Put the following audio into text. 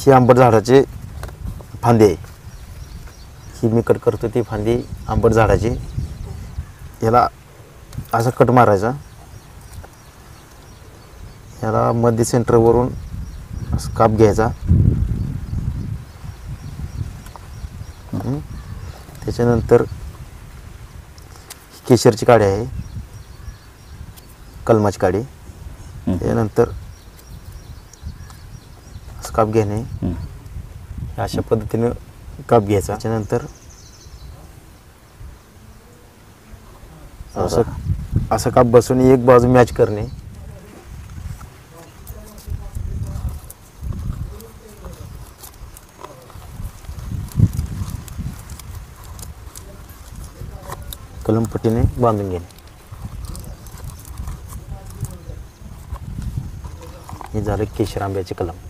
ही आंबट झाडाची फांदी आहे, ही मी कट करतो ती फांदी आंबट झाडाची. याला असा कट मारायचा, याला मध्य सेंटरवरून असं काप घ्यायचा. त्याच्यानंतर केशरची काडी आहे, कलमाची काडी. त्यानंतर असं काप घेणे, अशा पद्धतीनं काप घ्यायचा. त्याच्यानंतर असं काप बसून एक बाजू मॅच करणे. कलमपट्टीने बांधून घेणे. हे झालं केशर आंब्याचे कलम.